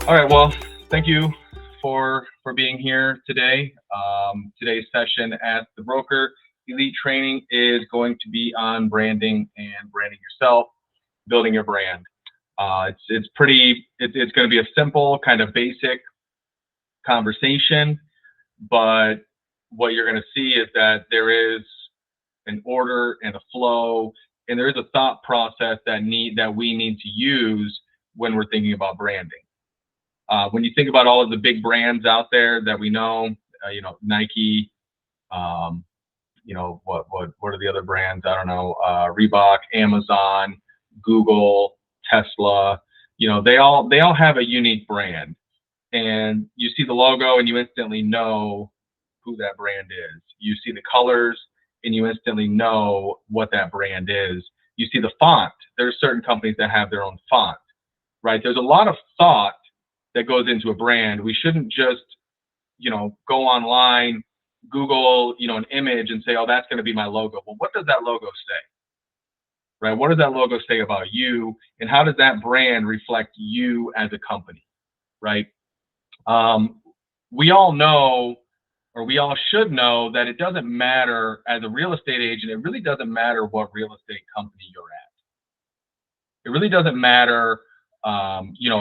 All right. Well, thank you for being here today. Today's session at the Broker Elite Training is going to be on branding and branding yourself, building your brand. It's going to be a simple kind of basic conversation, but what you're going to see is that there is an order and a flow, and there is a thought process that we need to use when we're thinking about branding. When you think about all of the big brands out there that we know, Nike, what are the other brands? I don't know, Reebok, Amazon, Google, Tesla. They all have a unique brand, and you see the logo and you instantly know who that brand is. You see the colors and you instantly know what that brand is. You see the font. There's certain companies that have their own font, right? There's a lot of thought that goes into a brand. We shouldn't just, go online, Google, an image and say, oh, that's going to be my logo. Well, what does that logo say? Right? What does that logo say about you? And how does that brand reflect you as a company? Right? We all know, or we all should know, that it doesn't matter as a real estate agent. It really doesn't matter what real estate company you're at. It really doesn't matter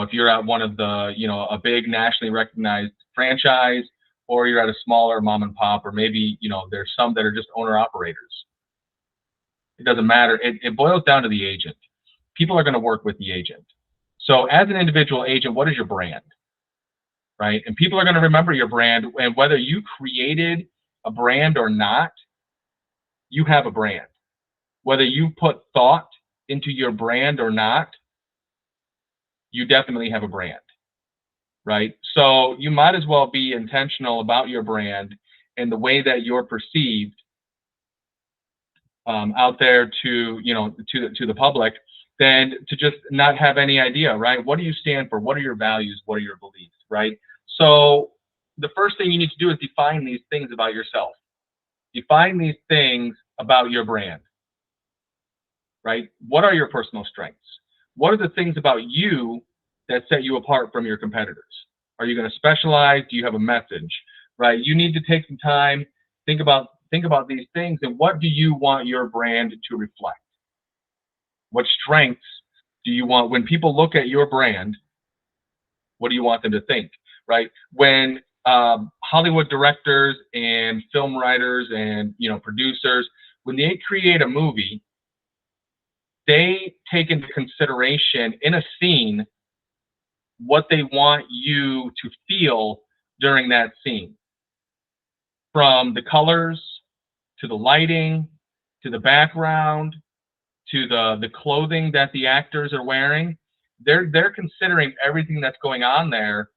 if you're at one of the, a big nationally recognized franchise, or you're at a smaller mom and pop, or maybe, there's some that are just owner operators. It doesn't matter. It boils down to the agent. People are going to work with the agent. So as an individual agent, what is your brand? Right? And people are going to remember your brand, and whether you created a brand or not, you have a brand. Whether you put thought into your brand or not, you definitely have a brand, right? So you might as well be intentional about your brand and the way that you're perceived out there to the public, than to just not have any idea, right? What do you stand for? What are your values? What are your beliefs, right? So the first thing you need to do is define these things about yourself. Define these things about your brand, right? What are your personal strengths? What are the things about you that set you apart from your competitors? Are you going to specialize? Do you have a message, right? You need to take some time, think about these things, and what do you want your brand to reflect? What strengths do you want when people look at your brand? What do you want them to think, right? When Hollywood directors and film writers and producers, when they create a movie, they take into consideration in a scene what they want you to feel during that scene. From the colors, to the lighting, to the background, to the clothing that the actors are wearing, they're considering everything that's going on there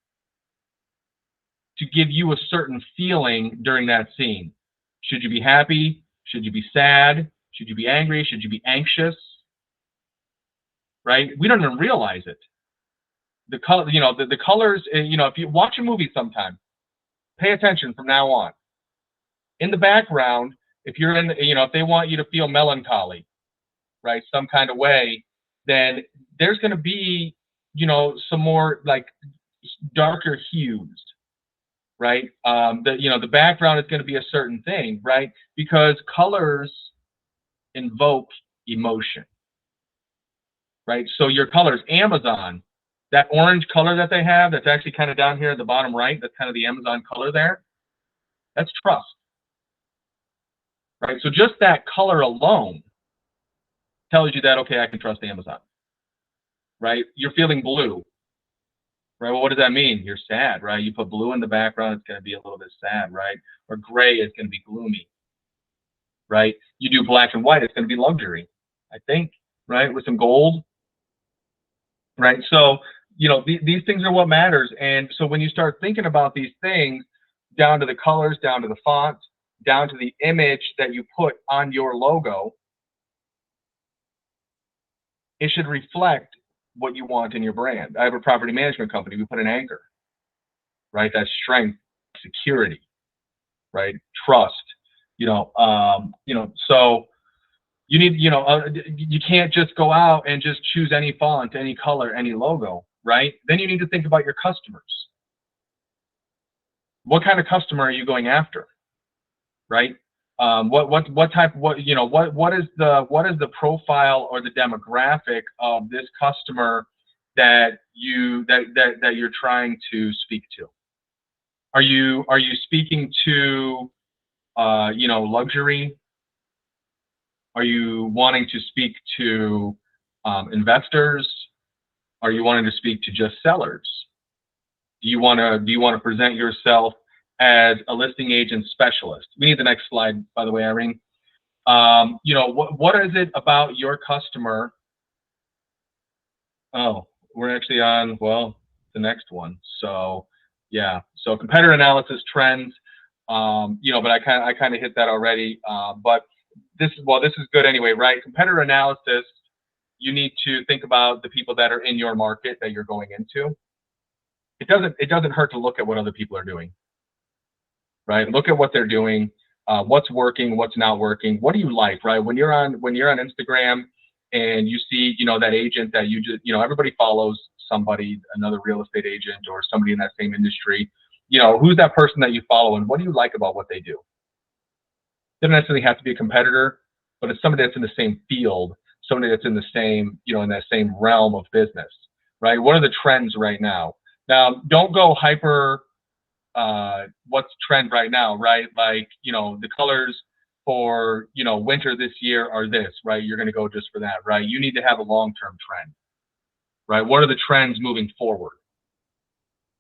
to give you a certain feeling during that scene. Should you be happy? Should you be sad? Should you be angry? Should you be anxious? Right? We don't even realize it. The color, the colors, if you watch a movie sometime, pay attention from now on. In the background, if you're in, if they want you to feel melancholy, right, some kind of way, then there's going to be, some more like darker hues, right? The background is going to be a certain thing, right? Because colors invoke emotion, right? So your colors, Amazon, that orange color that they have, that's actually kind of down here at the bottom right, that's kind of the Amazon color there, that's trust, right? So just that color alone tells you that, okay, I can trust Amazon, right? You're feeling blue, right? Well, what does that mean? You're sad, right? You put blue in the background, it's going to be a little bit sad, right? Or gray is going to be gloomy, right? You do black and white, it's going to be luxury, I think, right? With some gold, right? So, these things are what matters. And so when you start thinking about these things, down to the colors, down to the font, down to the image that you put on your logo, it should reflect what you want in your brand. I have a property management company. We put an anchor, right? That's strength, security, right? Trust, so you need, you can't just go out and just choose any font, any color, any logo. right? Then you need to think about your customers. What kind of customer are you going after, right? What type, what is the profile or the demographic of this customer that you're trying to speak to? Are you speaking to luxury? Are you wanting to speak to investors? Are you wanting to speak to just sellers? Do you want to present yourself as a listing agent specialist? We need the next slide, by the way, Irene. What is it about your customer? Oh, we're actually on, well, the next one. So yeah, so competitor analysis trends, but I kind of hit that already. But this is good anyway, right? Competitor analysis, you need to think about the people that are in your market that you're going into. It doesn't hurt to look at what other people are doing, right? Look at what they're doing, what's working, what's not working. What do you like, right? When you're on Instagram and you see, that agent that you just, everybody follows somebody, another real estate agent or somebody in that same industry. Who's that person that you follow and what do you like about what they do? Doesn't necessarily have to be a competitor, but it's somebody that's in the same field, somebody that's in the same, in that same realm of business, right? What are the trends right now? Now, don't go hyper, what's trend right now, right? Like, the colors for, winter this year are this, right? You're going to go just for that, right? You need to have a long-term trend, right? What are the trends moving forward?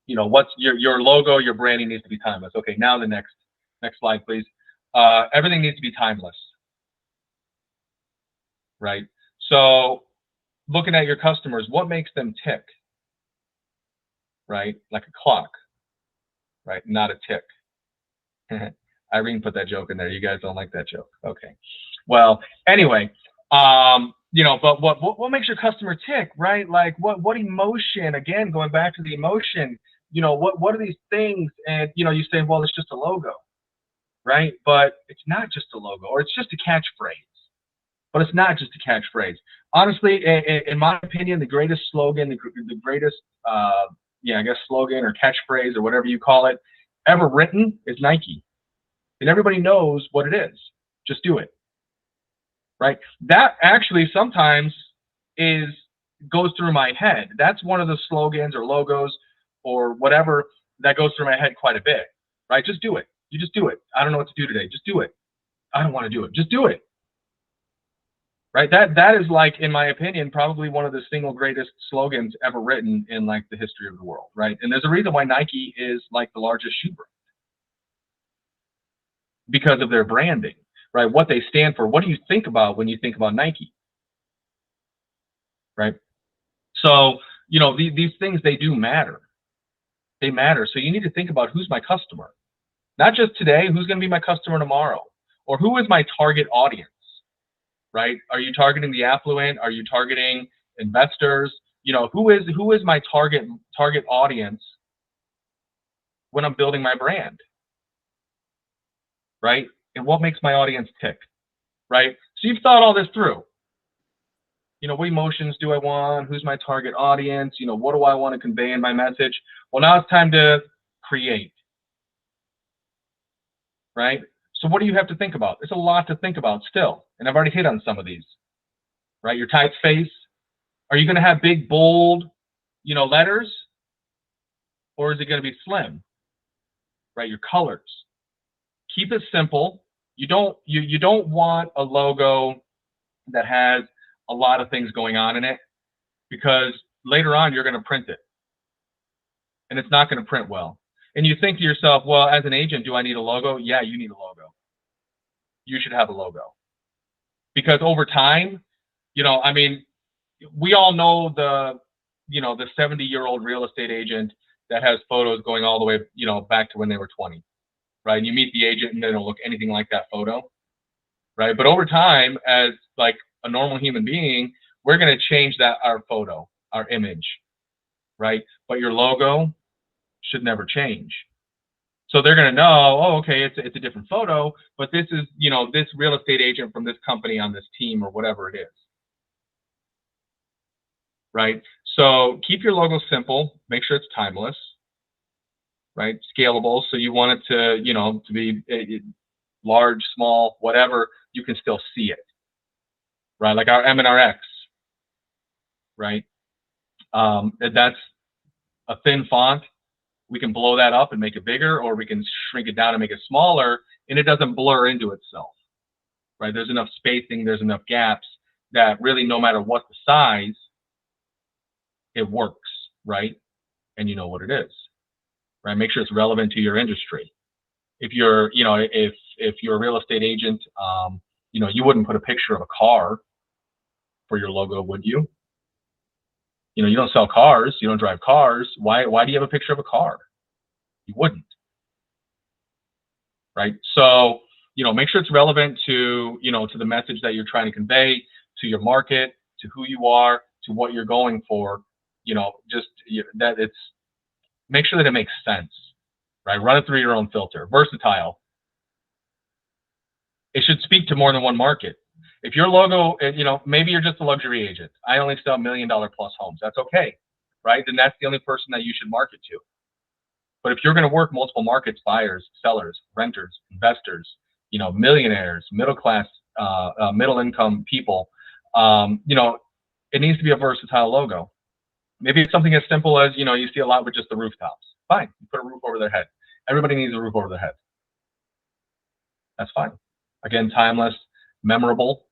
What's your logo, your branding needs to be timeless. Okay, now the next slide, please. Everything needs to be timeless, right? So looking at your customers, what makes them tick, right? Like a clock, right? Not a tick. Irene put that joke in there. You guys don't like that joke. Okay. Well, anyway, but what makes your customer tick, right? Like what emotion, again, going back to the emotion, what are these things? And, you say, well, it's just a logo, right? But it's not just a logo, or it's just a catchphrase. But it's not just a catchphrase. Honestly, in my opinion, the greatest slogan, the greatest, slogan or catchphrase or whatever you call it, ever written is Nike. And everybody knows what it is. Just do it. Right? That actually sometimes goes through my head. That's one of the slogans or logos or whatever that goes through my head quite a bit. Right? Just do it. You just do it. I don't know what to do today. Just do it. I don't want to do it. Just do it. Right? That is, like, in my opinion, probably one of the single greatest slogans ever written in, like, the history of the world. Right? And there's a reason why Nike is, like, the largest shoe brand. Because of their branding, right? What they stand for. What do you think about when you think about Nike? Right? So, these things, they do matter. They matter. So you need to think about who's my customer. Not just today, who's going to be my customer tomorrow? Or who is my target audience? Right? Are you targeting the affluent? Are you targeting investors? Who is my target audience when I'm building my brand? Right? And what makes my audience tick? Right? So you've thought all this through. What emotions do I want? Who's my target audience? What do I want to convey in my message? Well, now it's time to create. Right? So what do you have to think about? There's a lot to think about still. And I've already hit on some of these. Right? Your typeface. Are you going to have big, bold, letters? Or is it going to be slim? Right? Your colors. Keep it simple. You don't want a logo that has a lot of things going on in it, because later on you're going to print it and it's not going to print well. And you think to yourself, well, as an agent, do I need a logo? Yeah, you need a logo. You should have a logo, because over time, we all know the 70-year-old real estate agent that has photos going all the way, back to when they were 20. Right? And you meet the agent and they don't look anything like that photo. Right? But over time, as like a normal human being, we're going to change our photo, our image. Right? But your logo should never change. So they're going to know, oh, okay, it's a different photo, but this is, this real estate agent from this company on this team or whatever it is. Right? So keep your logo simple, make sure it's timeless, right? Scalable. So you want it to, to be large, small, whatever, you can still see it, right? Like our M&RX, right? That's a thin font. We can blow that up and make it bigger, or we can shrink it down and make it smaller, and it doesn't blur into itself, right? There's enough spacing, there's enough gaps that really no matter what the size, it works, right? And you know what it is, right? Make sure it's relevant to your industry. If you're, if you're a real estate agent, you wouldn't put a picture of a car for your logo, would you? You don't sell cars, you don't drive cars. Why do you have a picture of a car? You wouldn't, right? So, make sure it's relevant to, to the message that you're trying to convey, to your market, to who you are, to what you're going for. That it's, make sure that it makes sense, right? Run it through your own filter. Versatile. It should speak to more than one market. If your logo, maybe you're just a luxury agent. I only sell $1 million plus homes. That's okay, right? Then that's the only person that you should market to. But if you're going to work multiple markets, buyers, sellers, renters, investors, millionaires, middle class, middle income people, it needs to be a versatile logo. Maybe it's something as simple as, you see a lot with just the rooftops. Fine, you put a roof over their head. Everybody needs a roof over their head. That's fine. Again, timeless, memorable.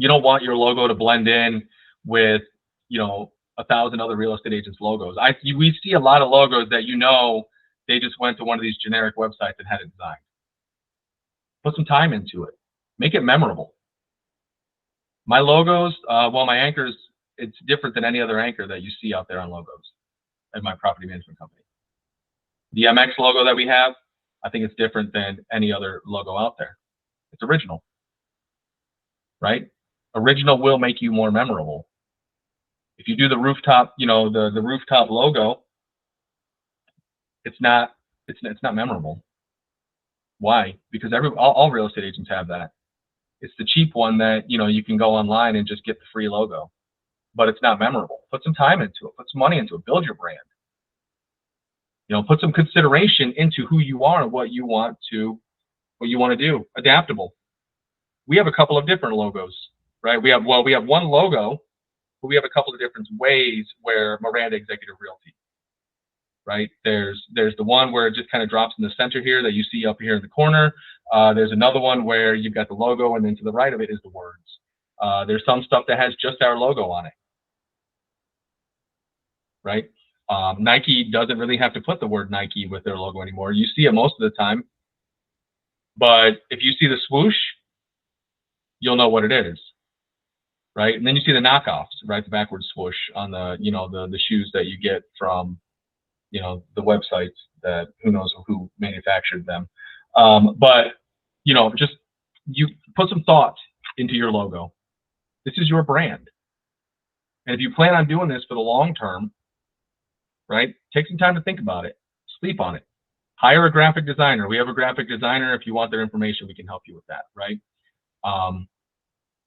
You don't want your logo to blend in with, 1,000 other real estate agents' logos. We see a lot of logos that they just went to one of these generic websites and had it designed. Put some time into it. Make it memorable. My logos, my anchors, it's different than any other anchor that you see out there on logos at my property management company. The MX logo that we have, I think it's different than any other logo out there. It's original, right? Original will make you more memorable. If you do the rooftop, the rooftop logo, it's not memorable. Why? Because all real estate agents have that. It's the cheap one that you can go online and just get the free logo, but it's not memorable. Put some time into it. Put some money into it. Build your brand. Put some consideration into who you are and what you want to do. Adaptable. We have a couple of different logos, right? We have one logo, but we have a couple of different ways where Miranda Executive Realty, right? There's the one where it just kind of drops in the center here that you see up here in the corner. There's another one where you've got the logo, and then to the right of it is the words. There's some stuff that has just our logo on it, right? Nike doesn't really have to put the word Nike with their logo anymore. You see it most of the time, but if you see the swoosh, you'll know what it is, right? And then you see the knockoffs, right? The backwards swoosh on the, the shoes that you get from, the websites that who knows who manufactured them. But, just you put some thought into your logo. This is your brand. And if you plan on doing this for the long term, right, take some time to think about it, sleep on it. Hire a graphic designer. We have a graphic designer. If you want their information, we can help you with that, right?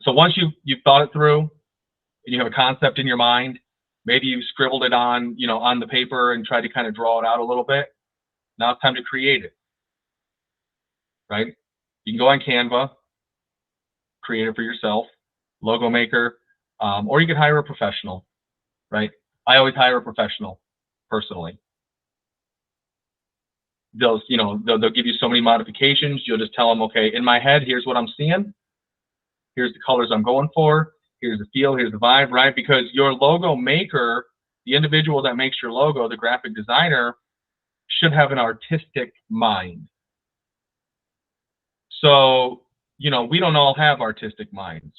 So once you've thought it through, and you have a concept in your mind, maybe you scribbled it on, on the paper and tried to kind of draw it out a little bit. Now it's time to create it, right? You can go on Canva, create it for yourself, logo maker, or you could hire a professional, right? I always hire a professional personally. They'll give you so many modifications. You'll just tell them, okay, in my head, here's what I'm seeing. Here's the colors I'm going for. Here's the feel. Here's the vibe, right? Because your logo maker, the individual that makes your logo, the graphic designer, should have an artistic mind. So, we don't all have artistic minds.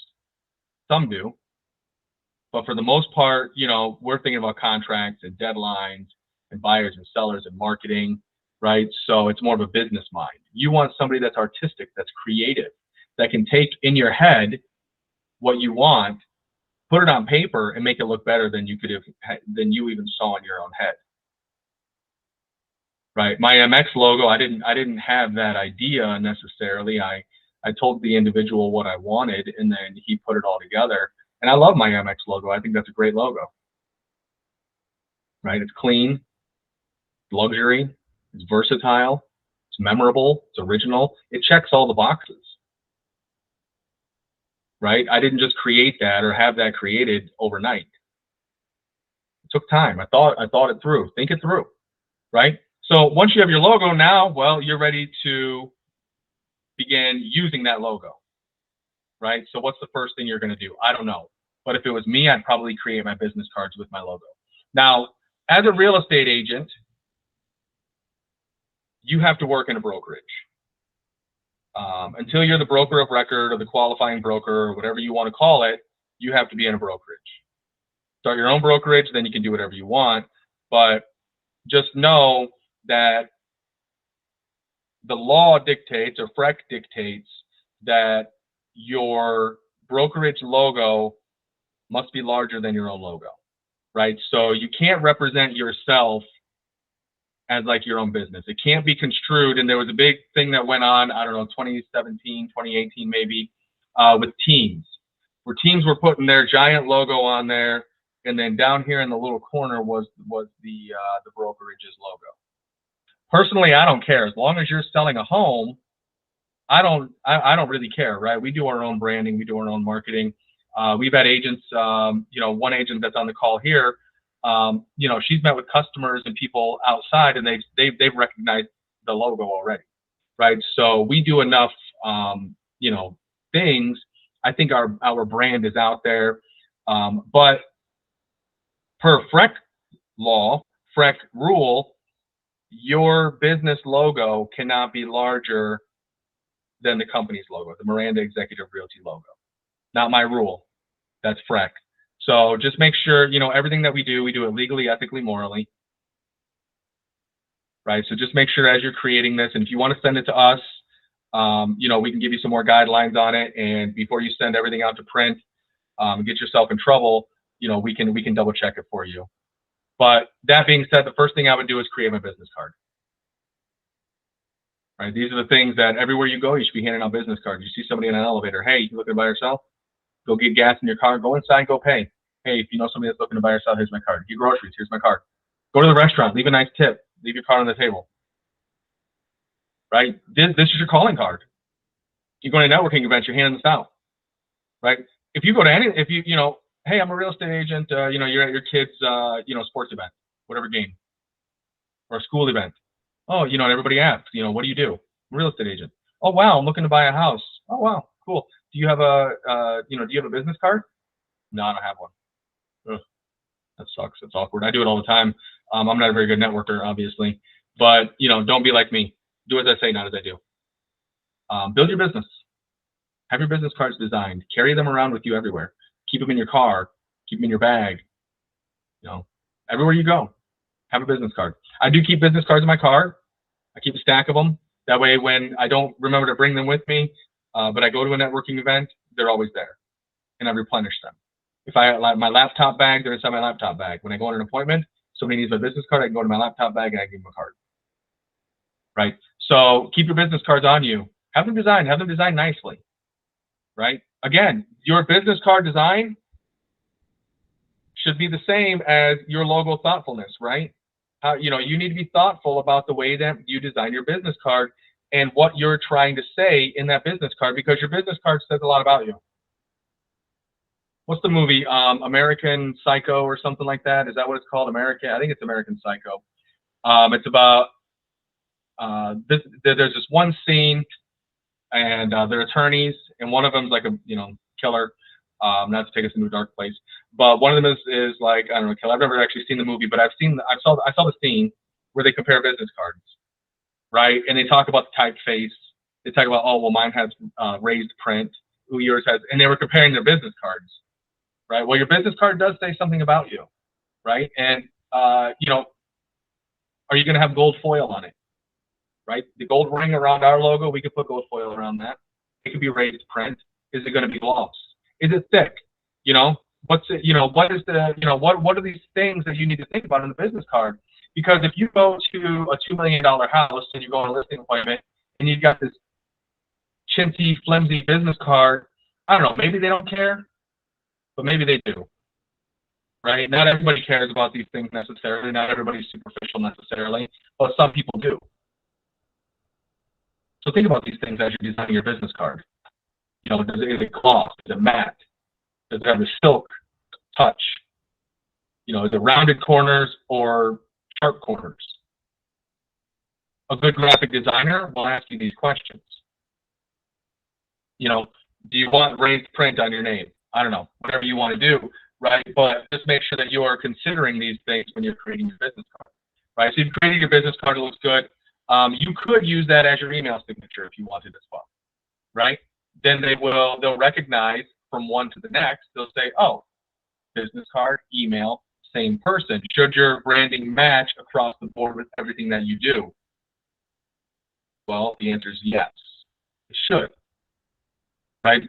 Some do. But for the most part, we're thinking about contracts and deadlines and buyers and sellers and marketing, right? So it's more of a business mind. You want somebody that's artistic, that's creative, that can take in your head what you want, put it on paper, and make it look better than you even saw in your own head. Right? My MX logo, I didn't have that idea necessarily. I told the individual what I wanted, and then he put it all together. And I love my MX logo. I think that's a great logo. right? It's clean, luxury, it's versatile, it's memorable, it's original. It checks all the boxes, right? I didn't just create that or have that created overnight. It took time. I thought it through. Think it through, right? So once you have your logo now, well, you're ready to begin using that logo, right? So what's the first thing you're going to do? I don't know. But if it was me, I'd probably create my business cards with my logo. Now, as a real estate agent, you have to work in a brokerage. Until you're the broker of record or the qualifying broker or whatever you want to call it, you have to be in a brokerage. Start your own brokerage, then you can do whatever you want. But just know that the law dictates, or FREC dictates, that your brokerage logo must be larger than your own logo, right? So you can't represent yourself as like your own business. It can't be construed. And there was a big thing that went on, I don't know, 2017, 2018 maybe, with teams, where teams were putting their giant logo on there, and then down here in the little corner was the brokerage's logo. Personally, I don't care. As long as you're selling a home, I don't really care, right? We do our own branding, we do our own marketing. We've had agents, one agent that's on the call here, she's met with customers and people outside, and they've recognized the logo already, right? So we do enough, things. I think our brand is out there, but per FREC law, FREC rule, your business logo cannot be larger than the company's logo, the Miranda Executive Realty logo. Not my rule. That's FREC. So just make sure, everything that we do it legally, ethically, morally. Right? So just make sure as you're creating this, and if you want to send it to us, we can give you some more guidelines on it. And before you send everything out to print, and get yourself in trouble, we can double check it for you. But that being said, the first thing I would do is create my business card. Right? These are the things that everywhere you go, you should be handing out business cards. You see somebody in an elevator, hey, you looking to buy or sell? Go get gas in your car, go inside, go pay. Hey, if you know somebody that's looking to buy or sell, here's my card. Get groceries, here's my card. Go to the restaurant, leave a nice tip, leave your card on the table. Right? This is your calling card. You go to a networking event, you're handing this out. Right? If you go to hey, I'm a real estate agent, you're at your kid's, sports event, whatever game, or a school event. Oh, and everybody asks, what do you do? I'm a real estate agent. Oh, wow, I'm looking to buy a house. Oh, wow, cool. Do you have a business card? No, I don't have one. Ugh, that sucks. It's awkward. I do it all the time. I'm not a very good networker, obviously, but don't be like me. Do as I say, not as I do. Build your business. Have your business cards designed. Carry them around with you everywhere. Keep them in your car. Keep them in your bag. Everywhere you go, have a business card. I do keep business cards in my car. I keep a stack of them. That way, when I don't remember to bring them with me, but I go to a networking event, they're always there, and I replenish them. If I have my laptop bag, they're inside my laptop bag. When I go on an appointment, somebody needs my business card, I can go to my laptop bag and I give them a card. Right? So keep your business cards on you. Have them designed nicely. Right? Again, your business card design should be the same as your logo thoughtfulness, right? You need to be thoughtful about the way that you design your business card and what you're trying to say in that business card, because your business card says a lot about you. What's the movie? American Psycho or something like that? Is that what it's called? I think it's American Psycho. It's about there's this one scene, and they're attorneys, and one of them's like a killer. Not to take us into a dark place, but one of them is like, I don't know, killer. I've never actually seen the movie, but I saw the scene where they compare business cards, right? And they talk about the typeface. They talk about, oh, well, mine has raised print, who yours has, and they were comparing their business cards, right? Well, your business card does say something about you, right? And are you going to have gold foil on it, right? The gold ring around our logo, we could put gold foil around that. It could be raised print. Is it going to be gloss? Is it thick? What are these things that you need to think about in the business card? Because if you go to a $2 million house and you go on a listing appointment and you've got this chintzy, flimsy business card, I don't know, maybe they don't care, but maybe they do. right? Not everybody cares about these things necessarily. Not everybody's superficial necessarily, but some people do. So think about these things as you're designing your business card. You know, is it gloss? Is it matte? Does it have the silk touch? You know, is it rounded corners or sharp corners? A good graphic designer will ask you these questions. You know, do you want raised print on your name? I don't know, whatever you want to do, right? But just make sure that you are considering these things when you're creating your business card, right? So you've created your business card, it looks good. You could use that as your email signature if you wanted as well, right? Then they'll recognize from one to the next, they'll say, oh, business card, email, same person. Should your branding match across the board with everything that you do? Well, the answer is yes, it should, right?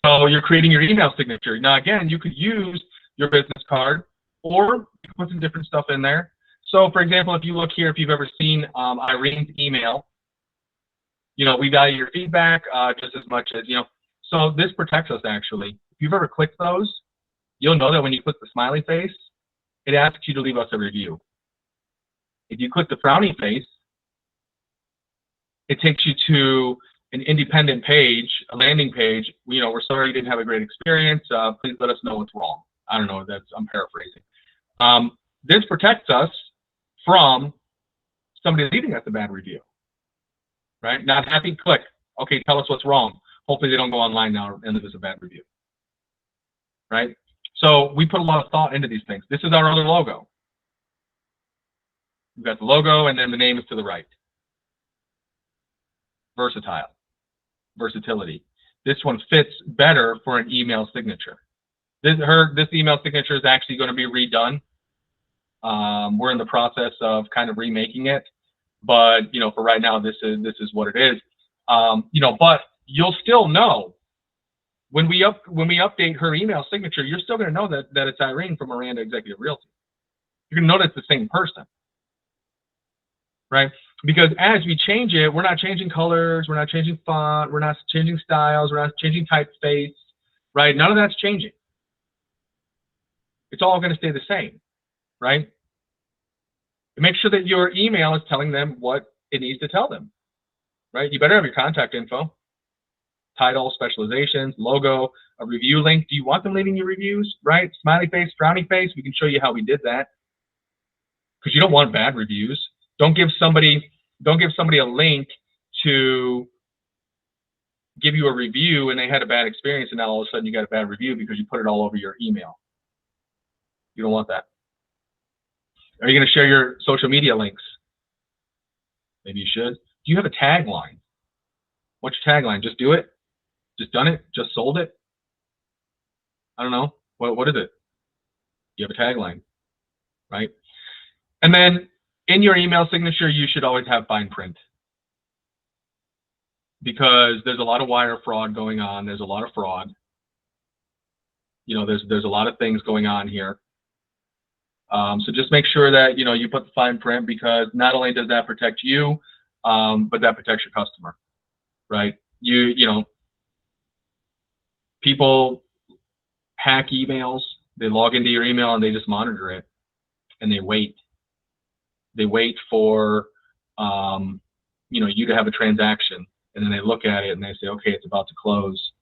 So you're creating your email signature. Now, again, you could use your business card or put some different stuff in there. So, for example, if you look here, if you've ever seen Irene's email, you know, we value your feedback just as much as, you know, so this protects us actually. If you've ever clicked those, you'll know that when you click the smiley face, it asks you to leave us a review. If you click the frowny face, it takes you to an independent page, a landing page. You know, we're sorry you didn't have a great experience. Please let us know what's wrong. I don't know, I'm paraphrasing. This protects us from somebody leaving us a bad review, right? Not happy, click. Okay, tell us what's wrong. Hopefully they don't go online now and leave us a bad review, right? So we put a lot of thought into these things. This is our other logo. We've got the logo and then the name is to the right. Versatile, versatility. This one fits better for an email signature. This email signature is actually going to be redone. We're in the process of kind of remaking it, but you know, for right now, this is what it is. You know, but you'll still know when we update her email signature. You're still going to know that it's Irene from Miranda Executive Realty. You're going to know that it's the same person, right? Because as we change it, we're not changing colors, we're not changing font, we're not changing styles, we're not changing typeface, right? None of that's changing. It's all going to stay the same, right? Make sure that your email is telling them what it needs to tell them, right? You better have your contact info, title, specializations, logo, a review link. Do you want them leaving you reviews, right? Smiley face, frowny face. We can show you how we did that, because you don't want bad reviews. Don't give somebody a link to give you a review and they had a bad experience and now all of a sudden you got a bad review because you put it all over your email. You don't want that. Are you going to share your social media links? Maybe you should. Do you have a tagline? What's your tagline? Just do it? Just done it? Just sold it? I don't know. What is it? You have a tagline, right? And then in your email signature, you should always have fine print, because there's a lot of wire fraud going on. There's a lot of fraud. You know, there's a lot of things going on here. So just make sure that, you know, you put the fine print, because not only does that protect you, but that protects your customer, right? You know, people hack emails. They log into your email and they just monitor it and they wait. They wait for, you know, you to have a transaction, and then they look at it and they say, okay, it's about to close.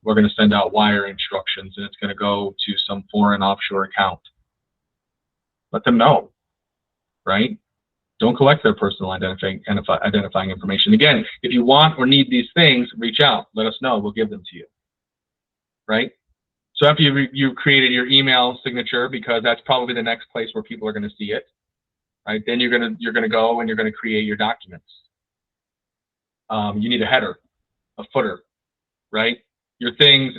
We're going to send out wire instructions and it's going to go to some foreign offshore account. Let them know, right? Don't collect their personal identifying information. Again, if you want or need these things, reach out. Let us know. We'll give them to you, right? So after you've created your email signature, because that's probably the next place where people are going to see it, right? Then you're gonna go and you're gonna create your documents. You need a header, a footer, right? Your things,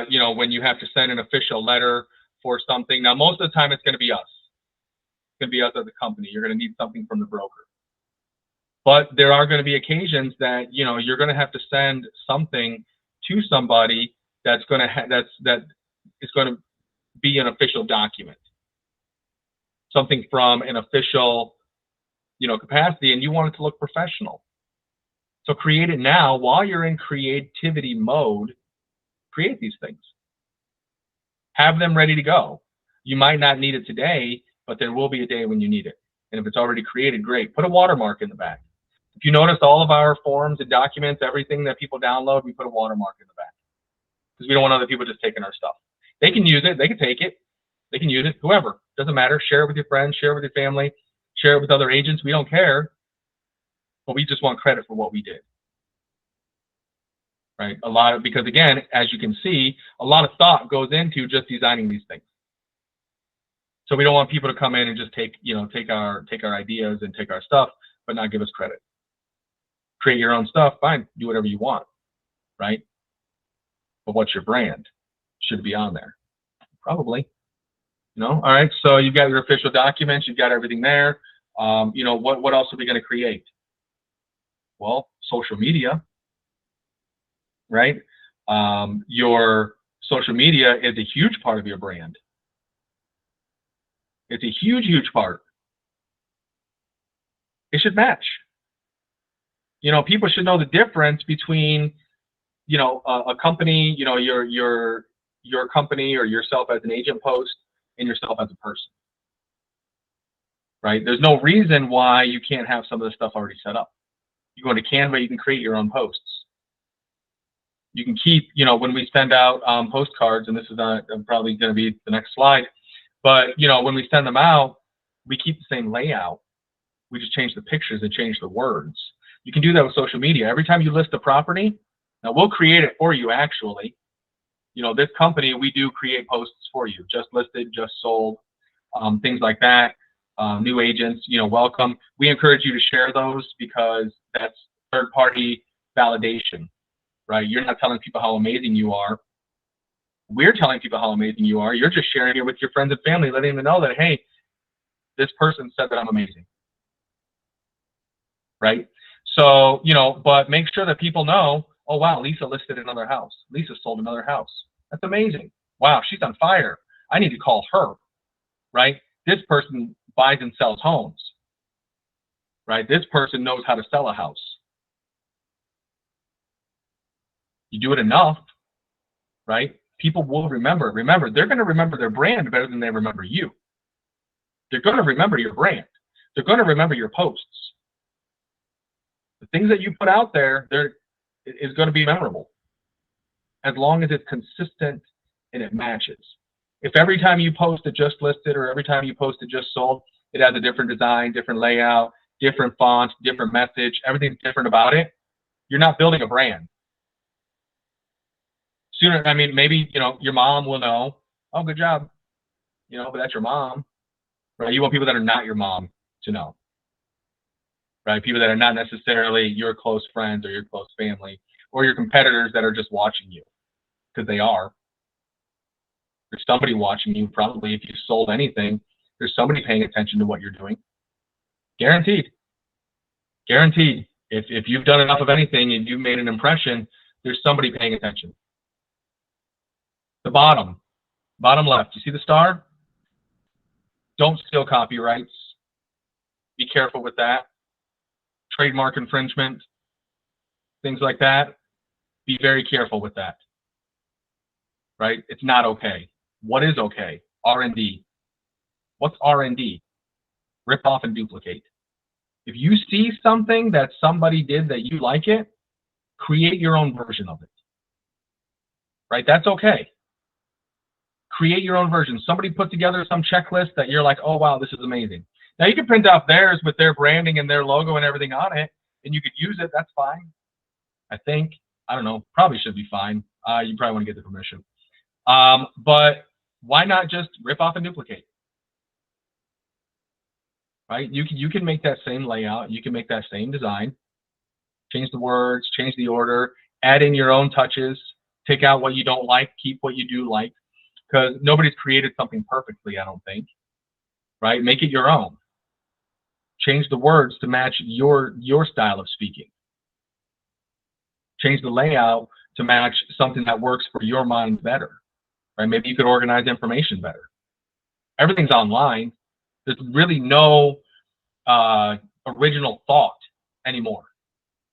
you know, when you have to send an official letter for something. Now, most of the time, it's going to be us. It's going to be us as a company. You're going to need something from the broker. But there are going to be occasions that, you know, you're going to have to send something to somebody that's going to that is going to be an official document, something from an official, you know, capacity, and you want it to look professional. So create it now while you're in creativity mode. Create these things. Have them ready to go. You might not need it today, but there will be a day when you need it. And if it's already created, great. Put a watermark in the back. If you notice, all of our forms and documents, everything that people download, we put a watermark in the back because we don't want other people just taking our stuff. They can use it. They can take it. They can use it. Whoever. Doesn't matter. Share it with your friends. Share it with your family. Share it with other agents. We don't care. But we just want credit for what we did. Right? Because again, as you can see, a lot of thought goes into just designing these things. So we don't want people to come in and just take our ideas and take our stuff, but not give us credit. Create your own stuff, fine, do whatever you want, right? But what's your brand? Should be on there. Probably. All right, so you've got your official documents, you've got everything there. What else are we going to create? Well, social media, right? Your social media is a huge part of your brand. It's a huge, huge part. It should match. People should know the difference between, a company, your company or yourself as an agent post and yourself as a person. Right? There's no reason why you can't have some of this stuff already set up. You go into Canva, you can create your own posts. You can keep, when we send out postcards, and this is probably going to be the next slide, but when we send them out, we keep the same layout. We just change the pictures and change the words. You can do that with social media. Every time you list a property, now we'll create it for you actually. This company, we do create posts for you, just listed, just sold, things like that. New agents, welcome. We encourage you to share those because that's third-party validation, right? You're not telling people how amazing you are. We're telling people how amazing you are. You're just sharing it with your friends and family, letting them know that, hey, this person said that I'm amazing, right? So, but make sure that people know, oh, wow, Lisa listed another house. Lisa sold another house. That's amazing. Wow, she's on fire. I need to call her, right? This person buys and sells homes, right? This person knows how to sell a house. You do it enough, right? People will remember. Remember, they're going to remember their brand better than they remember you. They're going to remember your brand. They're going to remember your posts. The things that you put out there, is going to be memorable as long as it's consistent and it matches. If every time you post a just listed or every time you post a just sold, it has a different design, different layout, different font, different message, everything's different about it, you're not building a brand. Sooner, maybe, your mom will know, oh, good job, but that's your mom, right? You want people that are not your mom to know, right? People that are not necessarily your close friends or your close family or your competitors that are just watching you, because they are. There's somebody watching you probably. If you sold anything, there's somebody paying attention to what you're doing. Guaranteed. Guaranteed. If you've done enough of anything and you've made an impression, there's somebody paying attention. The bottom left, you see the star? Don't steal copyrights. Be careful with that. Trademark infringement, things like that. Be very careful with that. Right? It's not okay. What is okay? R&D. What's R&D? Rip off and duplicate. If you see something that somebody did that you like it, create your own version of it. Right? That's okay. Create your own version. Somebody put together some checklist that you're like, oh, wow, this is amazing. Now, you can print out theirs with their branding and their logo and everything on it, and you could use it. That's fine. I think. I don't know. Probably should be fine. You probably want to get the permission. But why not just rip off and duplicate? Right? You can make that same layout. You can make that same design. Change the words, change the order, add in your own touches, take out what you don't like, keep what you do like. Because nobody's created something perfectly, I don't think. Right? Make it your own. Change the words to match your style of speaking. Change the layout to match something that works for your mind better. Right? Maybe you could organize information better. Everything's online. There's really no original thought anymore.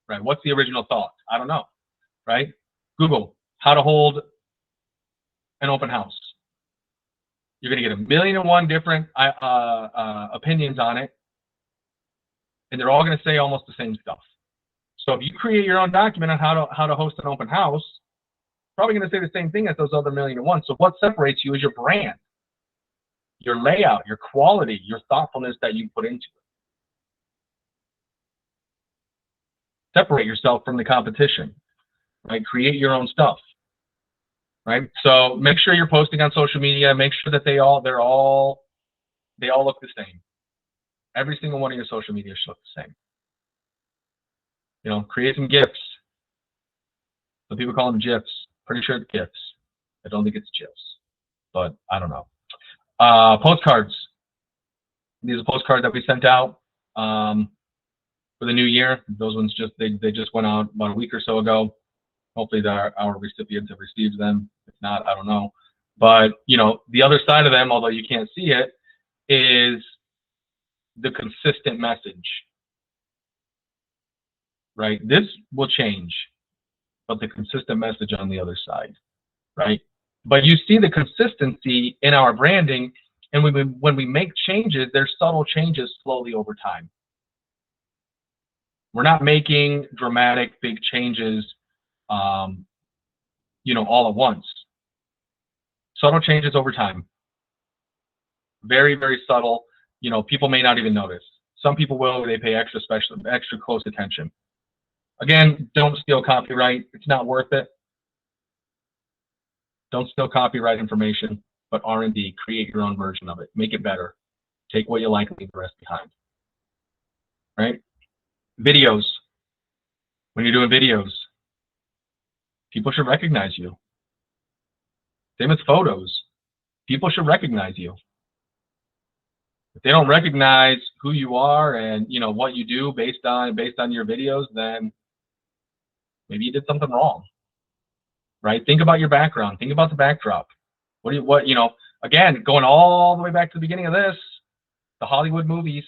Right? What's the original thought? I don't know. Right? Google how to hold an open house. You're going to get 1,000,001 different opinions on it, and they're all going to say almost the same stuff. So if you create your own document on how to host an open house, probably going to say the same thing as those other 1,000,001. So what separates you is your brand, your layout, your quality, your thoughtfulness that you put into it. Separate yourself from the competition, right? Create your own stuff, right? So make sure you're posting on social media. Make sure that they all look the same. Every single one of your social media should look the same. You know, create some GIFs. Some people call them GIFs. Pretty sure it's GIFs. I don't think it's GIFs, but I don't know. Postcards. These are postcards that we sent out for the new year. Those ones they just went out about a week or so ago. Hopefully our recipients have received them. If not, I don't know. But you know, the other side of them, although you can't see it, is the consistent message. Right? This will change, but the consistent message on the other side, right? But you see the consistency in our branding, and when we make changes, there's subtle changes slowly over time. We're not making dramatic, big changes, you know, all at once. Subtle changes over time. Very, very subtle. You know, people may not even notice. Some people will. They pay extra close attention. Again, don't steal copyright. It's not worth it. Don't steal copyright information, but R&D, create your own version of it. Make it better. Take what you like and leave the rest behind. Right? Videos. When you're doing videos, people should recognize you. Same with photos. People should recognize you. If they don't recognize who you are and you know what you do based on your videos, then maybe you did something wrong. Right? Think about your background. Think about the backdrop. What you know, again, going all the way back to the beginning of this, the Hollywood movies.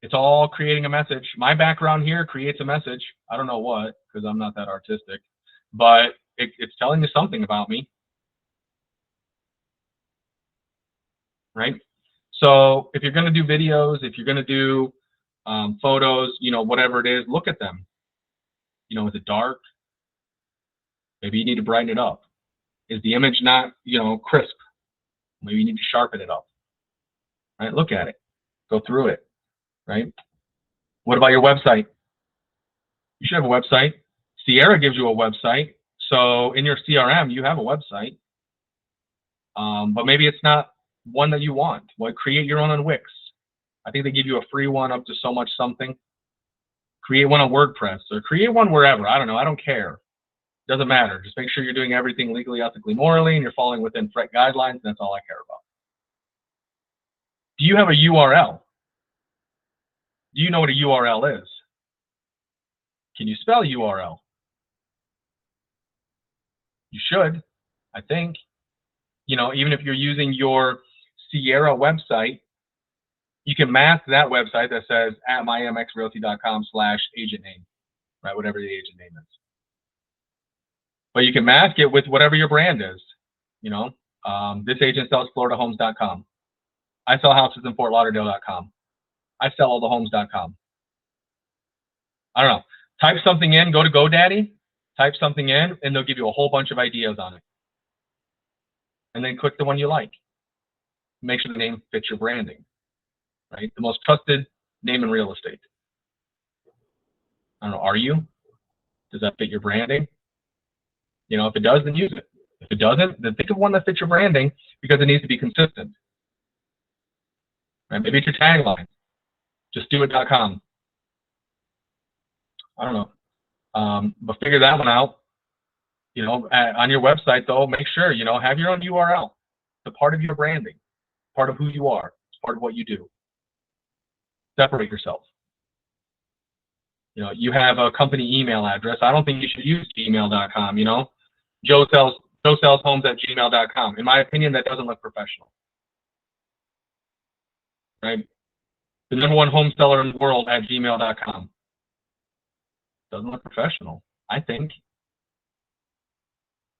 It's all creating a message. My background here creates a message. I don't know what, because I'm not that artistic, but it's telling you something about me. Right? So if you're going to do videos, if you're going to do photos, you know, whatever it is, look at them. You know, is it dark? Maybe you need to brighten it up. Is the image not, you know, crisp? Maybe you need to sharpen it up. Right? Look at it. Go through it. Right? What about your website? You should have a website. Sierra gives you a website. So in your CRM, you have a website. But maybe it's not one that you want. Well, create your own on Wix. I think they give you a free one up to so much something. Create one on WordPress or create one wherever. I don't know. I don't care. Doesn't matter. Just make sure you're doing everything legally, ethically, morally, and you're following within FRET guidelines. That's all I care about. Do you have a URL? Do you know what a URL is? Can you spell URL? You should, I think. You know, even if you're using your Sierra website, you can mask that website that says at myamxrealty.com/agent name, right? Whatever the agent name is. But you can mask it with whatever your brand is. You know, this agent sells FloridaHomes.com. I sell houses in FortLauderdale.com. I sell allthehomes.com. I don't know. Type something in, go to GoDaddy, type something in, and they'll give you a whole bunch of ideas on it. And then click the one you like. Make sure the name fits your branding, right? The most trusted name in real estate. I don't know, are you? Does that fit your branding? You know, if it does, then use it. If it doesn't, then think of one that fits your branding because it needs to be consistent. Right? Maybe it's your tagline. JustDoIt.com. I don't know. But figure that one out. You know, on your website, though, make sure, you know, have your own URL. It's a part of your branding, part of who you are, it's part of what you do. Separate yourself. You know, you have a company email address. I don't think you should use gmail.com, you know. Joe sells homes at gmail.com. In my opinion, that doesn't look professional. Right? The #1 home seller in the world at gmail.com. Doesn't look professional, I think.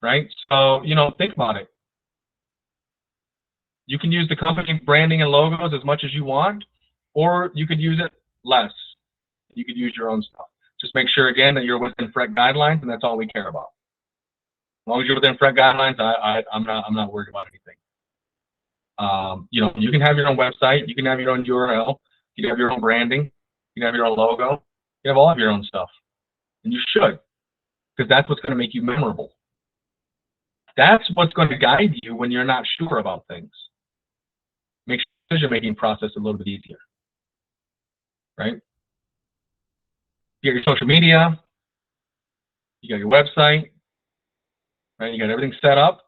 Right? So, you know, think about it. You can use the company branding and logos as much as you want, or you could use it less. You could use your own stuff. Just make sure, again, that you're within FREC guidelines, and that's all we care about. As long as you're within FREC guidelines, I'm not worried about anything. You know, you can have your own website, you can have your own URL, you can have your own branding, you can have your own logo, you have all of your own stuff, and you should, because that's what's going to make you memorable. That's what's going to guide you when you're not sure about things. Make sure the decision-making process a little bit easier, right? You got your social media, you got your website, right? You got everything set up.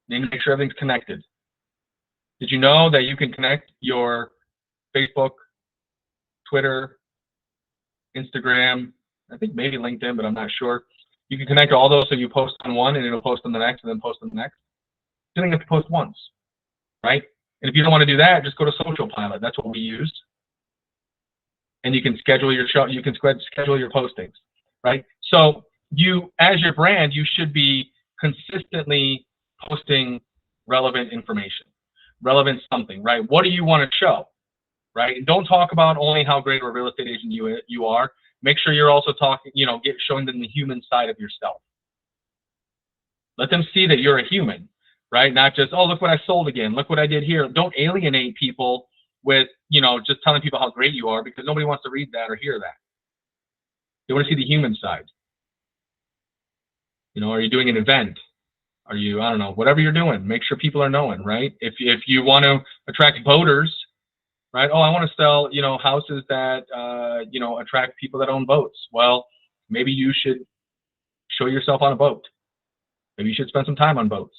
You need to make sure everything's connected. Did you know that you can connect your Facebook, Twitter, Instagram, I think maybe LinkedIn, but I'm not sure. You can connect all those so you post on one and it'll post on the next and then post on the next. You only have to post once, right? And if you don't want to do that, just go to Social Pilot. That's what we use. And you can schedule your show, you can schedule your postings, right? So you, as your brand, you should be consistently posting relevant information, relevant something, right? What do you want to show, right? And don't talk about only how great of a real estate agent you are. Make sure you're also talking, you know, showing them the human side of yourself. Let them see that you're a human, right? Not just, oh, look what I sold again. Look what I did here. Don't alienate people with, you know, just telling people how great you are, because nobody wants to read that or hear that. They want to see the human side. You know, are you doing an event? Are you, I don't know, whatever you're doing, make sure people are knowing, right? If you want to attract boaters, right? Oh, I want to sell, you know, houses that, you know, attract people that own boats. Well, maybe you should show yourself on a boat. Maybe you should spend some time on boats,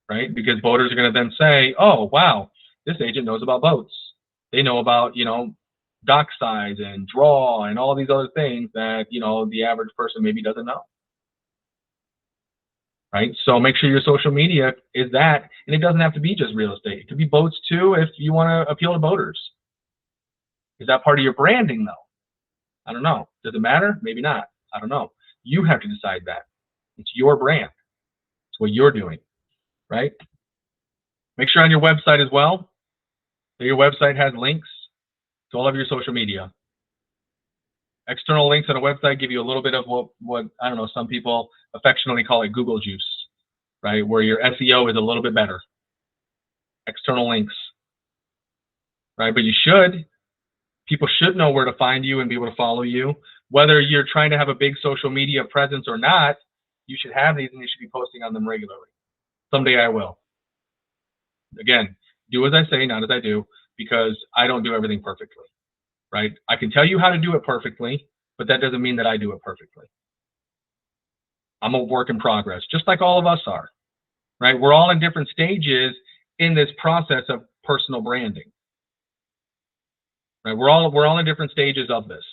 right? Because boaters are going to then say, oh, wow, this agent knows about boats. They know about, you know, dock size and draw and all these other things that, you know, the average person maybe doesn't know. Right? So make sure your social media is that, and it doesn't have to be just real estate. It could be boats too if you want to appeal to boaters. Is that part of your branding though? I don't know. Does it matter? Maybe not. I don't know. You have to decide that. It's your brand. It's what you're doing, right? Make sure on your website as well that your website has links to all of your social media. External links on a website give you a little bit of what I don't know, some people affectionately call it Google juice, right? Where your SEO is a little bit better. External links, right? But people should know where to find you and be able to follow you. Whether you're trying to have a big social media presence or not, you should have these and you should be posting on them regularly. Someday I will. Again, do as I say, not as I do, because I don't do everything perfectly. Right? I can tell you how to do it perfectly, but that doesn't mean that I do it perfectly. I'm a work in progress, just like all of us are, right? We're all in different stages in this process of personal branding, right? We're all in different stages of this.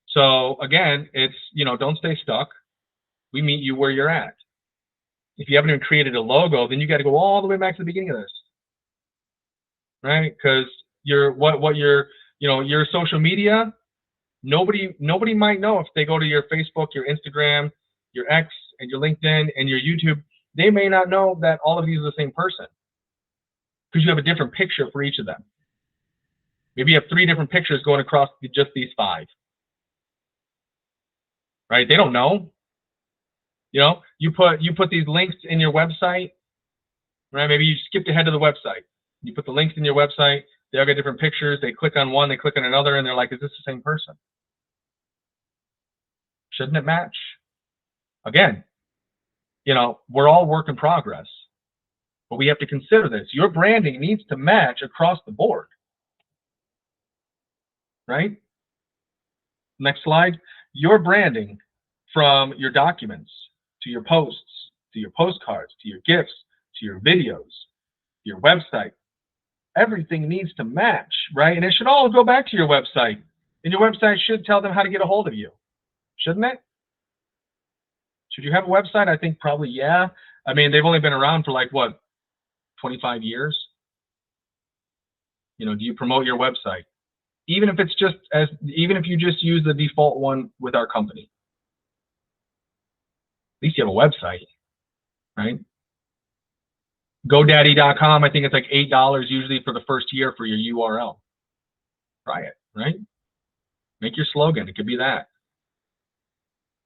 So again, it's, you know, don't stay stuck. We meet you where you're at. If you haven't even created a logo, then you got to go all the way back to the beginning of this, right? Because you know, your social media, nobody might know if they go to your Facebook, your Instagram, your X, and your LinkedIn, and your YouTube. They may not know that all of these are the same person because you have a different picture for each of them. Maybe you have 3 different pictures going across just these 5. Right? They don't know. You know, you put these links in your website, right? Maybe you skipped ahead to the website. You put the links in your website. They all get different pictures. They click on one, they click on another, and they're like, is this the same person? Shouldn't it match? Again, you know, we're all work in progress, but we have to consider this. Your branding needs to match across the board, right? Next slide. Your branding, from your documents to your posts, to your postcards, to your gifts, to your videos, to your website, everything needs to match, right? And it should all go back to your website. And your website should tell them how to get a hold of you, shouldn't it? Should you have a website? I think probably, yeah. I mean, they've only been around for like, what, 25 years? You know, do you promote your website? Even if you just use the default one with our company. At least you have a website, right? GoDaddy.com, I think it's like $8 usually for the first year for your URL. Try it, right? Make your slogan. It could be that.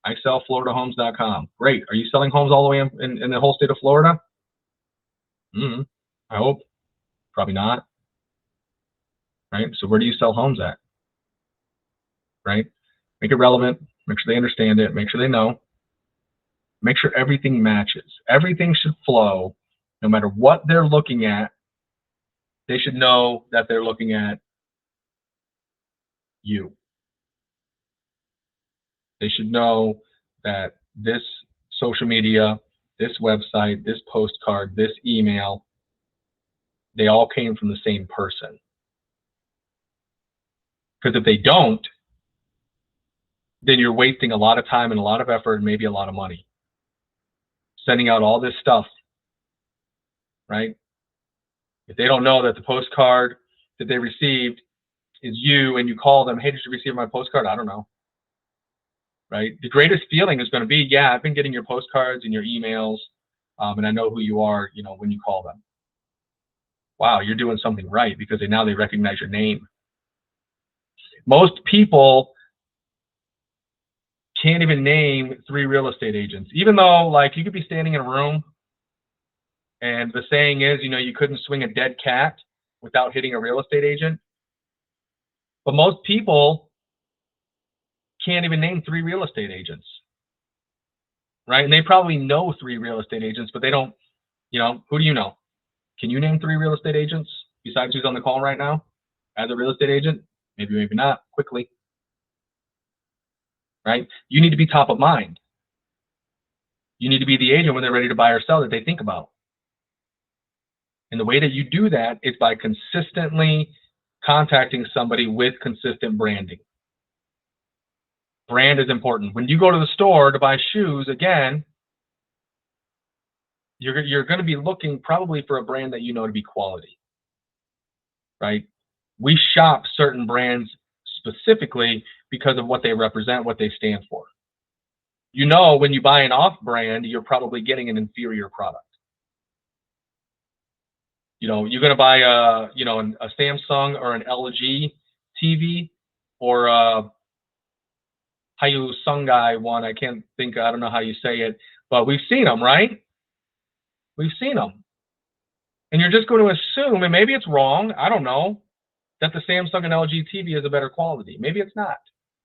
I sell FloridaHomes.com. Great. Are you selling homes all the way in the whole state of Florida? I hope. Probably not. Right? So where do you sell homes at? Right? Make it relevant. Make sure they understand it. Make sure they know. Make sure everything matches. Everything should flow. No matter what they're looking at, they should know that they're looking at you. They should know that this social media, this website, this postcard, this email, they all came from the same person. Because if they don't, then you're wasting a lot of time and a lot of effort and maybe a lot of money. Sending out all this stuff, right? If they don't know that the postcard that they received is you and you call them, hey, did you receive my postcard? I don't know. Right? The greatest feeling is going to be, yeah, I've been getting your postcards and your emails, and I know who you are, when you call them. Wow, you're doing something right because now they recognize your name. Most people can't even name 3 real estate agents, even though, like, you could be standing in a room and the saying is, you couldn't swing a dead cat without hitting a real estate agent. But most people can't even name 3 real estate agents, right? And they probably know 3 real estate agents, but they don't, who do you know? Can you name 3 real estate agents besides who's on the call right now as a real estate agent? Maybe, maybe not, quickly, right? You need to be top of mind. You need to be the agent when they're ready to buy or sell that they think about. And the way that you do that is by consistently contacting somebody with consistent branding. Brand is important. When you go to the store to buy shoes, again, you're going to be looking probably for a brand that you know to be quality, right? We shop certain brands specifically because of what they represent, what they stand for. When you buy an off-brand, you're probably getting an inferior product. You're going to buy a Samsung or an LG TV or a Hyundai one. I don't know how you say it, but we've seen them, right? We've seen them. And you're just going to assume, and maybe it's wrong, I don't know, that the Samsung and LG TV is a better quality. Maybe it's not.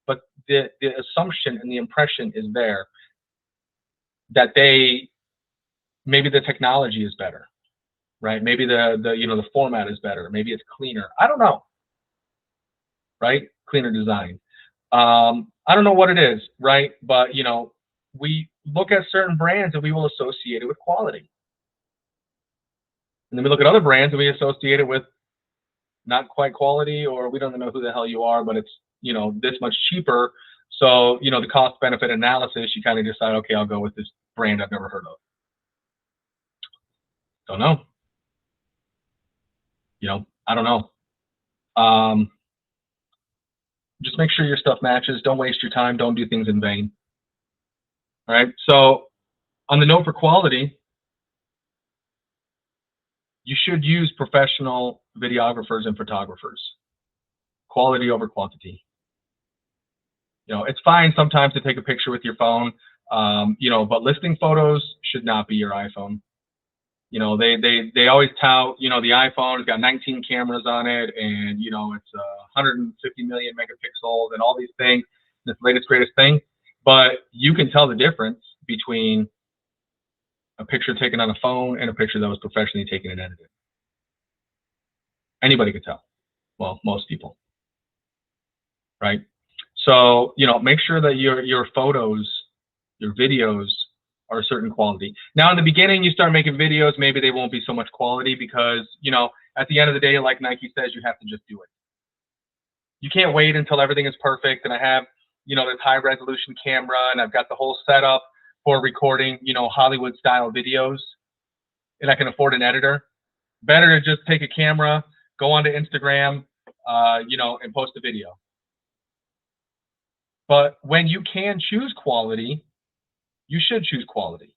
But the assumption and the impression is there that maybe the technology is better, right? Maybe the format is better. Maybe it's cleaner. I don't know, right? Cleaner design. I don't know what it is, right? But, we look at certain brands and we will associate it with quality. And then we look at other brands and we associate it with not quite quality, or we don't know who the hell you are, but it's, this much cheaper. So, the cost benefit analysis, you kind of decide, okay, I'll go with this brand I've never heard of. Don't know. I don't know. Just make sure your stuff matches. Don't waste your time. Don't do things in vain. All right. So on the note for quality, you should use professional videographers and photographers. Quality over quantity. It's fine sometimes to take a picture with your phone, but listing photos should not be your iPhone. They always tout, the iPhone has got 19 cameras on it, and it's 150 million megapixels and all these things, this latest greatest thing. But you can tell the difference between a picture taken on a phone and a picture that was professionally taken and edited. Anybody could tell. Well, most people, right? So make sure that your photos, your videos are a certain quality. Now, in the beginning, you start making videos, maybe they won't be so much quality because, at the end of the day, like Nike says, you have to just do it. You can't wait until everything is perfect and I have, this high resolution camera and I've got the whole setup for recording, Hollywood style videos, and I can afford an editor. Better to just take a camera, go onto Instagram, and post a video. But when you can choose quality, you should choose quality.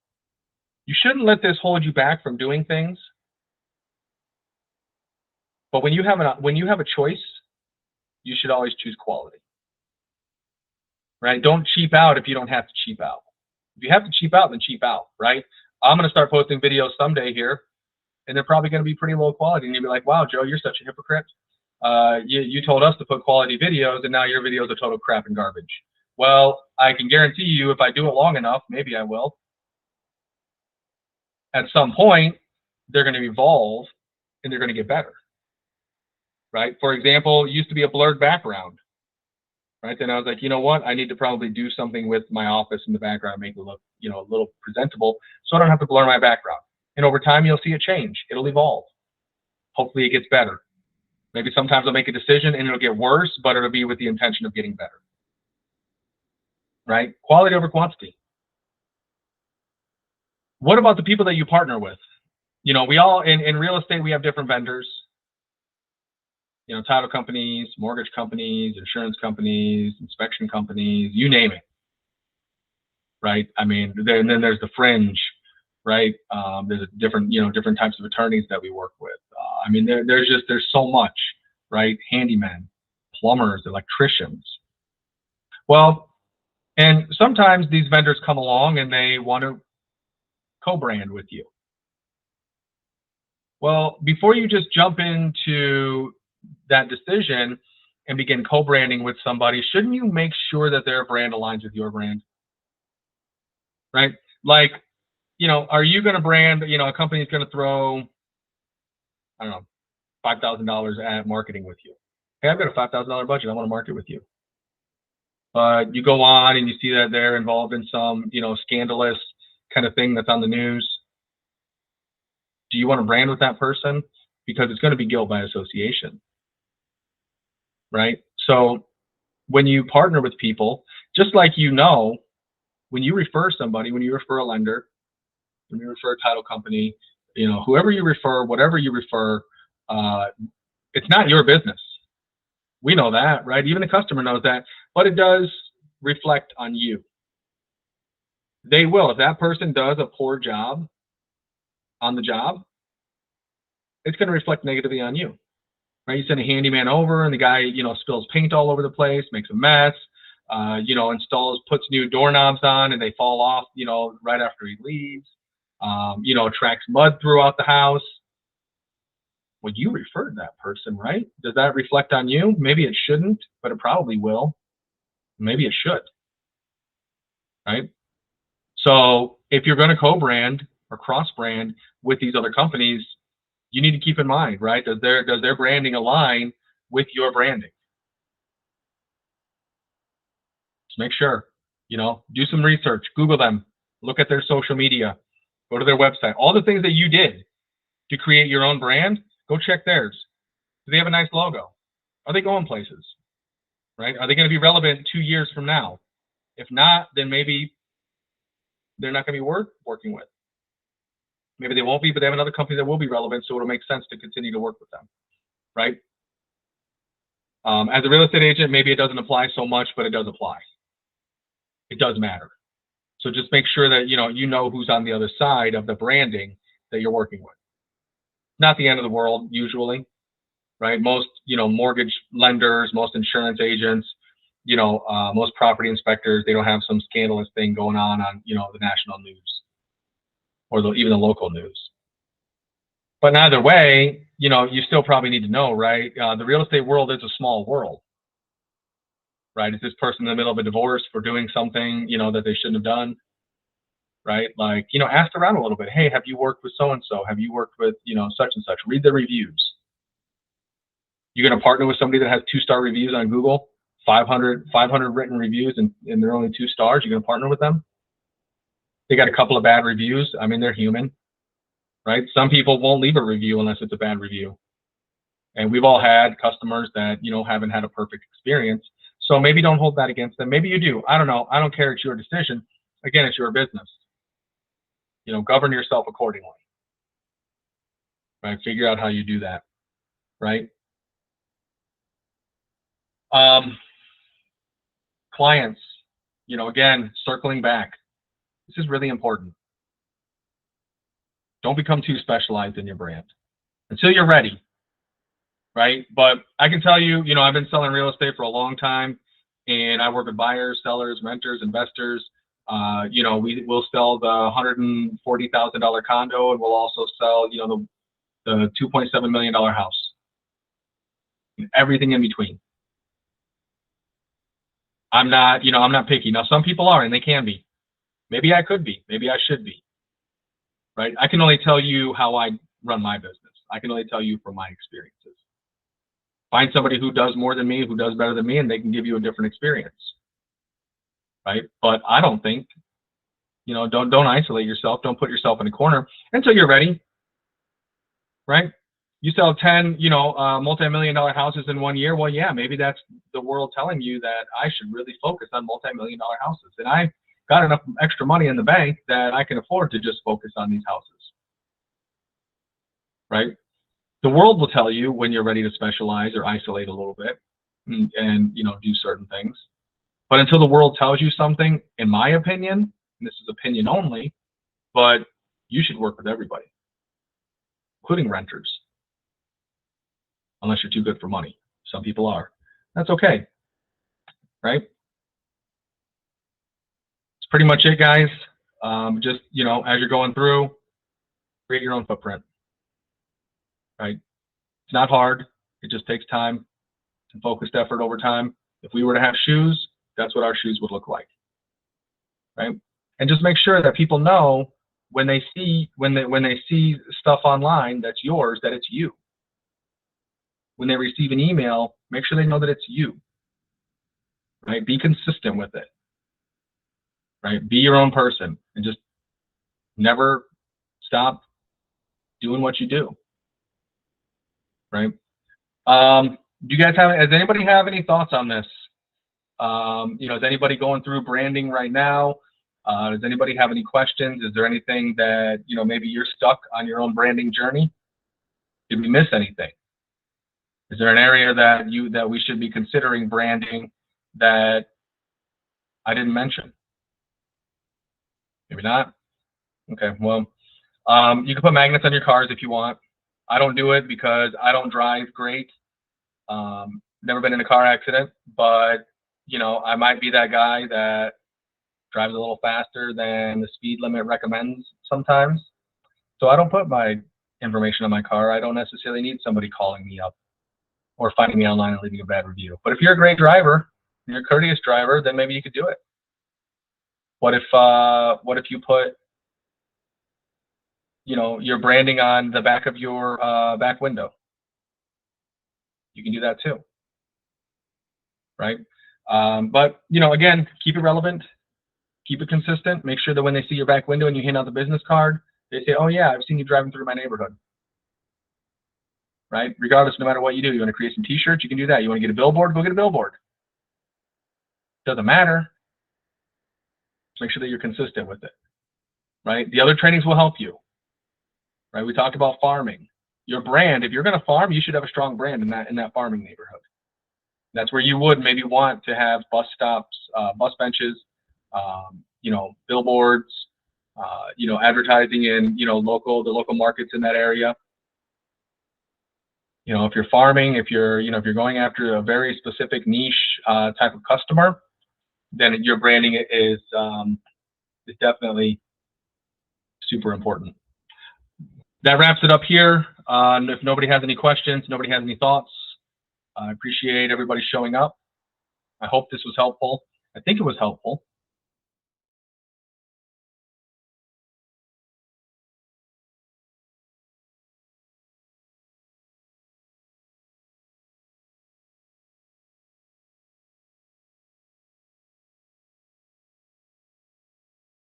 You shouldn't let this hold you back from doing things. But when you have a choice, you should always choose quality, right? Don't cheap out if you don't have to cheap out. If you have to cheap out, then cheap out, right? I'm going to start posting videos someday here, and they're probably going to be pretty low quality. And you'll be like, wow, Joe, you're such a hypocrite. You told us to put quality videos, and now your videos are total crap and garbage. Well, I can guarantee you if I do it long enough, maybe I will. At some point, they're going to evolve, and they're going to get better, right? For example, it used to be a blurred background, right? Then I was like, you know what? I need to probably do something with my office in the background, make it look, a little presentable, so I don't have to blur my background. And over time, you'll see it change. It'll evolve. Hopefully, it gets better. Maybe sometimes I'll make a decision and it'll get worse, but it'll be with the intention of getting better, right? Quality over quantity. What about the people that you partner with? We all, in real estate, we have different vendors. Title companies, mortgage companies, insurance companies, inspection companies, you name it, right? I mean, then there's the fringe, right? There's a different types of attorneys that we work with. I mean, there's so much, right? Handymen, plumbers, electricians. Well, and sometimes these vendors come along and they want to co-brand with you. Well, before you just jump into that decision and begin co-branding with somebody, shouldn't you make sure that their brand aligns with your brand? Right? Like, are you going to brand, a company's going to throw, I don't know, $5,000 at marketing with you. Hey, I've got a $5,000 budget. I want to market with you. But you go on and you see that they're involved in some, scandalous kind of thing that's on the news. Do you want to brand with that person? Because it's going to be guilt by association, right? So when you partner with people, just like when you refer somebody, when you refer a lender, when you refer a title company, whoever you refer, whatever you refer, it's not your business. We know that, right? Even the customer knows that, but it does reflect on you. They will. If that person does a poor job on the job, it's going to reflect negatively on you, right? You send a handyman over and the guy, spills paint all over the place, makes a mess, puts new doorknobs on and they fall off, right after he leaves, tracks mud throughout the house. Well, you referred that person, right? Does that reflect on you? Maybe it shouldn't, but it probably will. Maybe it should, right? So if you're going to co-brand or cross-brand with these other companies, you need to keep in mind, right? Does their branding align with your branding? Just make sure, do some research, Google them, look at their social media, go to their website, all the things that you did to create your own brand, go check theirs. Do they have a nice logo? Are they going places, right? Are they going to be relevant 2 years from now? If not, then maybe they're not going to be worth working with. Maybe they won't be, but they have another company that will be relevant, so it'll make sense to continue to work with them, right? As a real estate agent, maybe it doesn't apply so much, but it does apply. It does matter. So just make sure that you know who's on the other side of the branding that you're working with. Not the end of the world, usually, right? Most mortgage lenders, most insurance agents, most property inspectors, they don't have some scandalous thing going on the national news or even the local news. But either way, you still probably need to know, right? The real estate world is a small world, right? Is this person in the middle of a divorce for doing something, that they shouldn't have done, right? Like, ask around a little bit. Hey, have you worked with so-and-so? Have you worked with, such and such? Read the reviews. You're going to partner with somebody that has 2-star reviews on Google, 500 written reviews, and they're only 2 stars. You're going to partner with them? They got a couple of bad reviews. I mean, they're human, right? Some people won't leave a review unless it's a bad review. And we've all had customers that, haven't had a perfect experience. So maybe don't hold that against them. Maybe you do. I don't know. I don't care. It's your decision. Again, it's your business. Govern yourself accordingly, right? Figure out how you do that, right? Clients, again, circling back. This is really important. Don't become too specialized in your brand until you're ready. right? But I can tell you, you know, I've been selling real estate for a long time, and I work with buyers, sellers, renters, investors. You know, we'll sell the $140,000 condo, and we'll also sell, you know, the $2.7 million house, and everything in between. I'm not, you know, I'm not picky. Now, some people are, and they can be. Maybe I could be. Maybe I should be. Right? I can only tell you how I run my business. I can only tell you from my experiences. Find somebody who does more than me, who does better than me, and they can give you a different experience. Right? But I don't think, you know, don't isolate yourself. Don't put yourself in a corner until you're ready. Right? You sell 10, you know, multi-million-dollar houses in 1 year. Well, yeah, maybe that's the world telling you that I should really focus on multi-million-dollar houses. And I got enough extra money in the bank that I can afford to just focus on these houses. Right? The world will tell you when you're ready to specialize or isolate a little bit and you know, do certain things. But until the world tells you something, in my opinion, and this is opinion only, but you should work with everybody, including renters. Unless you're too good for money. Some people are. That's okay. Right? It's pretty much it, guys. Just, you know, as you're going through, create your own footprint. Right? It's not hard. It just takes time and focused effort over time. If we were to have shoes, that's what our shoes would look like. Right? And just make sure that people know when they see stuff online that's yours, that it's you. When they receive an email, make sure they know that it's you. Right? Be consistent with it. Right? Be your own person and just never stop doing what you do. Right? Do you guys does anybody have any thoughts on this? You know, is anybody going through branding right now? Does anybody have any questions? Is there anything that, you know, maybe you're stuck on your own branding journey? Did we miss anything? Is there an area that we should be considering branding that I didn't mention? Maybe not. Okay, well, you can put magnets on your cars if you want. I don't do it because I don't drive great. Never been in a car accident, but you know, I might be that guy that drives a little faster than the speed limit recommends sometimes. So I don't put my information on my car. I don't necessarily need somebody calling me up or finding me online and leaving a bad review. But if you're a great driver, you're a courteous driver, then maybe you could do it. What if you put, you know, your branding on the back of your back window? You can do that too, right? But you know, again, keep it relevant, keep it consistent. Make sure that when they see your back window and you hand out the business card, they say, "Oh yeah, I've seen you driving through my neighborhood." Right? Regardless, no matter what you do, you want to create some T-shirts, you can do that. You want to get a billboard, go get a billboard. Doesn't matter. Just make sure that you're consistent with it. Right? The other trainings will help you. Right? We talked about farming. Your brand, if you're going to farm, you should have a strong brand in that farming neighborhood. That's where you would maybe want to have bus stops, bus benches, you know, billboards, you know, advertising in, you know, the local markets in that area. You know, if you're farming, if you're going after a very specific niche type of customer, then your branding is definitely super important. That wraps it up here. If nobody has any questions, nobody has any thoughts, I appreciate everybody showing up. I hope this was helpful. I think it was helpful.